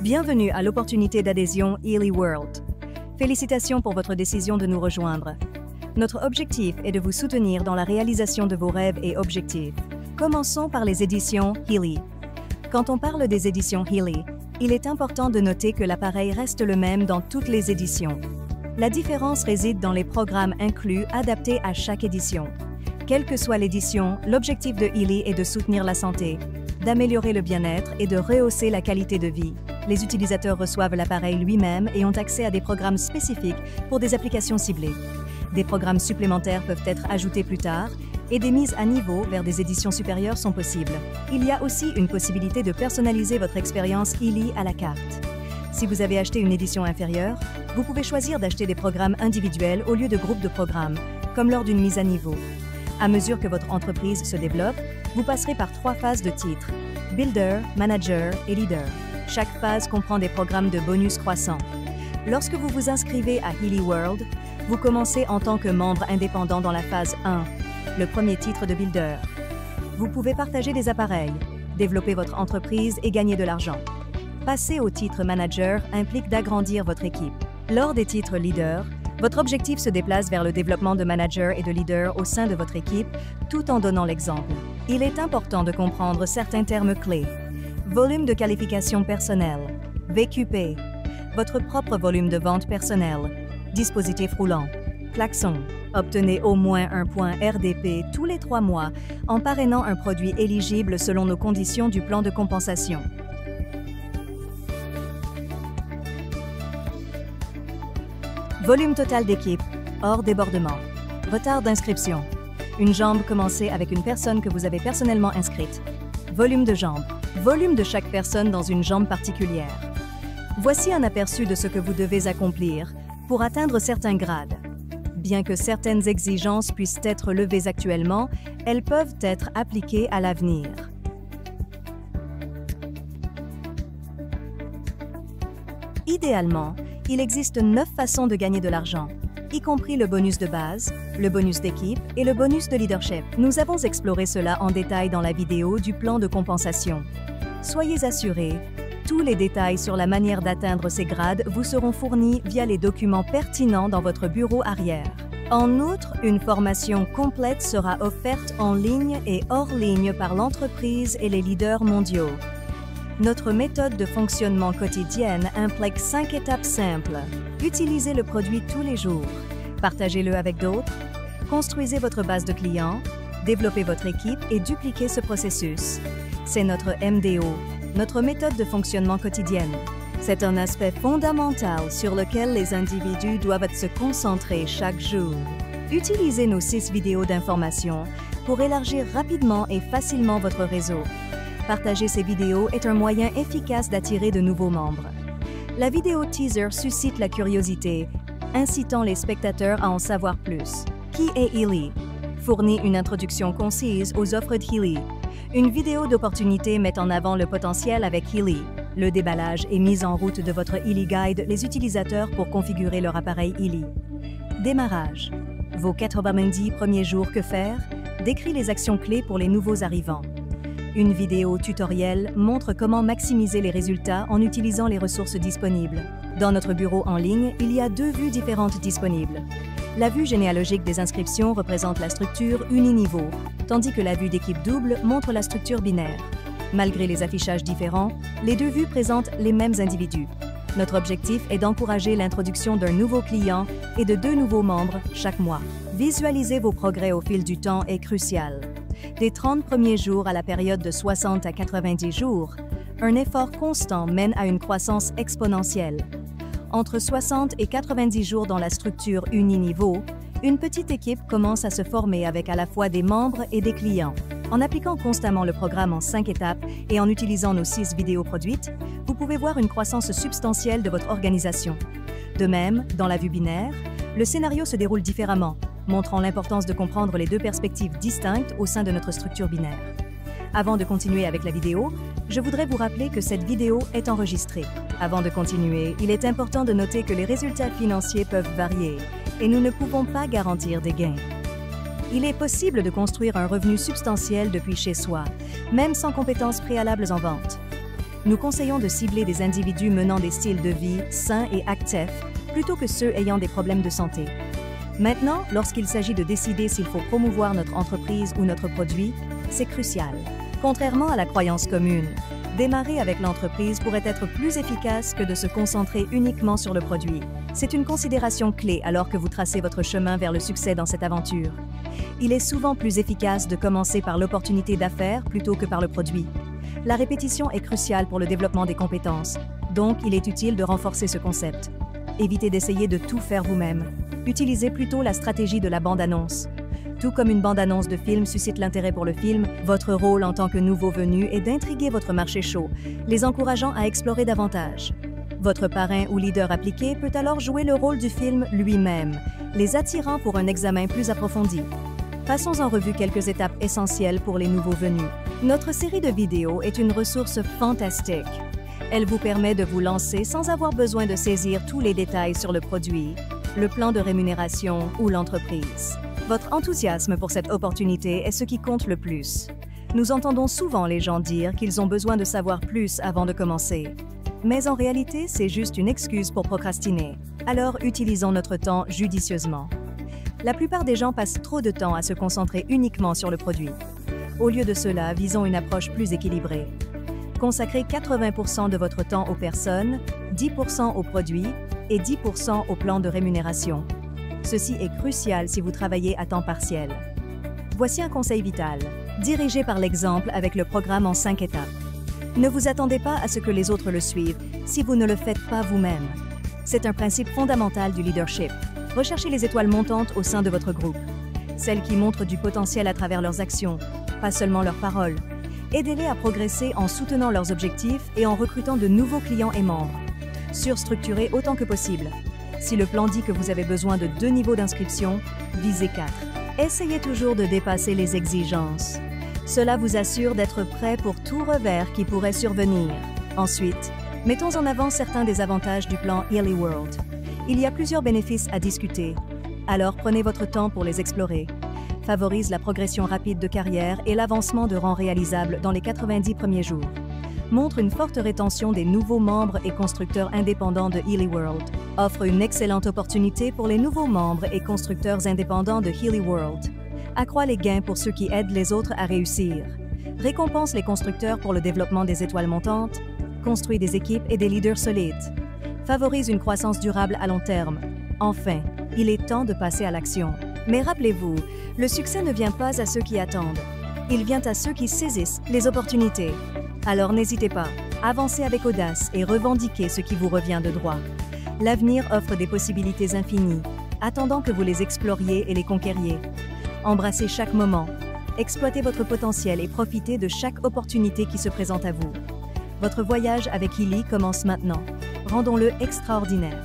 Bienvenue à l'opportunité d'adhésion Healy World. Félicitations pour votre décision de nous rejoindre. Notre objectif est de vous soutenir dans la réalisation de vos rêves et objectifs. Commençons par les éditions Healy. Quand on parle des éditions Healy, il est important de noter que l'appareil reste le même dans toutes les éditions. La différence réside dans les programmes inclus adaptés à chaque édition. Quelle que soit l'édition, l'objectif de Healy est de soutenir la santé, d'améliorer le bien-être et de rehausser la qualité de vie. Les utilisateurs reçoivent l'appareil lui-même et ont accès à des programmes spécifiques pour des applications ciblées. Des programmes supplémentaires peuvent être ajoutés plus tard et des mises à niveau vers des éditions supérieures sont possibles. Il y a aussi une possibilité de personnaliser votre expérience Healy à la carte. Si vous avez acheté une édition inférieure, vous pouvez choisir d'acheter des programmes individuels au lieu de groupes de programmes, comme lors d'une mise à niveau. À mesure que votre entreprise se développe, vous passerez par 3 phases de titres: Builder, Manager et Leader. Chaque phase comprend des programmes de bonus croissants. Lorsque vous vous inscrivez à Healy World, vous commencez en tant que membre indépendant dans la phase 1, le premier titre de Builder. Vous pouvez partager des appareils, développer votre entreprise et gagner de l'argent. Passer au titre Manager implique d'agrandir votre équipe. Lors des titres Leader, votre objectif se déplace vers le développement de manager et de leader au sein de votre équipe, tout en donnant l'exemple. Il est important de comprendre certains termes clés. Volume de qualification personnelle, VQP, votre propre volume de vente personnelle, dispositif roulant, klaxon. Obtenez au moins un point RDP tous les 3 mois en parrainant un produit éligible selon nos conditions du plan de compensation. Volume total d'équipe, hors débordement. Retard d'inscription. Une jambe commencée avec une personne que vous avez personnellement inscrite. Volume de jambes. Volume de chaque personne dans une jambe particulière. Voici un aperçu de ce que vous devez accomplir pour atteindre certains grades. Bien que certaines exigences puissent être levées actuellement, elles peuvent être appliquées à l'avenir. Idéalement, il existe 9 façons de gagner de l'argent, y compris le bonus de base, le bonus d'équipe et le bonus de leadership. Nous avons exploré cela en détail dans la vidéo du plan de compensation. Soyez assurés, tous les détails sur la manière d'atteindre ces grades vous seront fournis via les documents pertinents dans votre bureau arrière. En outre, une formation complète sera offerte en ligne et hors ligne par l'entreprise et les leaders mondiaux. Notre méthode de fonctionnement quotidienne implique 5 étapes simples. Utilisez le produit tous les jours. Partagez-le avec d'autres. Construisez votre base de clients. Développez votre équipe et dupliquez ce processus. C'est notre MDO, notre méthode de fonctionnement quotidienne. C'est un aspect fondamental sur lequel les individus doivent se concentrer chaque jour. Utilisez nos 6 vidéos d'information pour élargir rapidement et facilement votre réseau. Partager ces vidéos est un moyen efficace d'attirer de nouveaux membres. La vidéo teaser suscite la curiosité, incitant les spectateurs à en savoir plus. Qui est Healy? Fournit une introduction concise aux offres de Healy. Une vidéo d'opportunité met en avant le potentiel avec Healy. Le déballage et mise en route de votre Healy Guide les utilisateurs pour configurer leur appareil Healy. Démarrage. Vos 90 premiers jours que faire décrit les actions clés pour les nouveaux arrivants. Une vidéo tutoriel montre comment maximiser les résultats en utilisant les ressources disponibles. Dans notre bureau en ligne, il y a 2 vues différentes disponibles. La vue généalogique des inscriptions représente la structure uniniveau, tandis que la vue d'équipe double montre la structure binaire. Malgré les affichages différents, les 2 vues présentent les mêmes individus. Notre objectif est d'encourager l'introduction d'un nouveau client et de 2 nouveaux membres chaque mois. Visualiser vos progrès au fil du temps est crucial. Des 30 premiers jours à la période de 60 à 90 jours, un effort constant mène à une croissance exponentielle. Entre 60 et 90 jours dans la structure uniniveau, une petite équipe commence à se former avec à la fois des membres et des clients. En appliquant constamment le programme en 5 étapes et en utilisant nos 6 vidéos produites, vous pouvez voir une croissance substantielle de votre organisation. De même, dans la vue binaire, le scénario se déroule différemment, montrant l'importance de comprendre les 2 perspectives distinctes au sein de notre structure binaire. Avant de continuer avec la vidéo, je voudrais vous rappeler que cette vidéo est enregistrée. Avant de continuer, il est important de noter que les résultats financiers peuvent varier et nous ne pouvons pas garantir des gains. Il est possible de construire un revenu substantiel depuis chez soi, même sans compétences préalables en vente. Nous conseillons de cibler des individus menant des styles de vie sains et actifs plutôt que ceux ayant des problèmes de santé. Maintenant, lorsqu'il s'agit de décider s'il faut promouvoir notre entreprise ou notre produit, c'est crucial. Contrairement à la croyance commune, démarrer avec l'entreprise pourrait être plus efficace que de se concentrer uniquement sur le produit. C'est une considération clé alors que vous tracez votre chemin vers le succès dans cette aventure. Il est souvent plus efficace de commencer par l'opportunité d'affaires plutôt que par le produit. La répétition est cruciale pour le développement des compétences, donc il est utile de renforcer ce concept. Évitez d'essayer de tout faire vous-même. Utilisez plutôt la stratégie de la bande-annonce. Tout comme une bande-annonce de film suscite l'intérêt pour le film, votre rôle en tant que nouveau venu est d'intriguer votre marché chaud, les encourageant à explorer davantage. Votre parrain ou leader appliqué peut alors jouer le rôle du film lui-même, les attirant pour un examen plus approfondi. Passons en revue quelques étapes essentielles pour les nouveaux venus. Notre série de vidéos est une ressource fantastique. Elle vous permet de vous lancer sans avoir besoin de saisir tous les détails sur le produit, le plan de rémunération ou l'entreprise. Votre enthousiasme pour cette opportunité est ce qui compte le plus. Nous entendons souvent les gens dire qu'ils ont besoin de savoir plus avant de commencer. Mais en réalité, c'est juste une excuse pour procrastiner. Alors, utilisons notre temps judicieusement. La plupart des gens passent trop de temps à se concentrer uniquement sur le produit. Au lieu de cela, visons une approche plus équilibrée. Consacrez 80% de votre temps aux personnes, 10% aux produits et 10% au plan de rémunération. Ceci est crucial si vous travaillez à temps partiel. Voici un conseil vital. Dirigez par l'exemple avec le programme en 5 étapes. Ne vous attendez pas à ce que les autres le suivent si vous ne le faites pas vous-même. C'est un principe fondamental du leadership. Recherchez les étoiles montantes au sein de votre groupe. Celles qui montrent du potentiel à travers leurs actions, pas seulement leurs paroles. Aidez-les à progresser en soutenant leurs objectifs et en recrutant de nouveaux clients et membres. Surstructurez autant que possible. Si le plan dit que vous avez besoin de 2 niveaux d'inscription, visez 4. Essayez toujours de dépasser les exigences. Cela vous assure d'être prêt pour tout revers qui pourrait survenir. Ensuite, mettons en avant certains des avantages du plan Healy World. Il y a plusieurs bénéfices à discuter, alors prenez votre temps pour les explorer. Favorise la progression rapide de carrière et l'avancement de rang réalisable dans les 90 premiers jours. Montre une forte rétention des nouveaux membres et constructeurs indépendants de Healy World. Offre une excellente opportunité pour les nouveaux membres et constructeurs indépendants de Healy World. Accroît les gains pour ceux qui aident les autres à réussir. Récompense les constructeurs pour le développement des étoiles montantes. Construit des équipes et des leaders solides. Favorise une croissance durable à long terme. Enfin, il est temps de passer à l'action. Mais rappelez-vous, le succès ne vient pas à ceux qui attendent. Il vient à ceux qui saisissent les opportunités. Alors n'hésitez pas, avancez avec audace et revendiquez ce qui vous revient de droit. L'avenir offre des possibilités infinies, attendant que vous les exploriez et les conquériez. Embrassez chaque moment, exploitez votre potentiel et profitez de chaque opportunité qui se présente à vous. Votre voyage avec Healy commence maintenant. Rendons-le extraordinaire.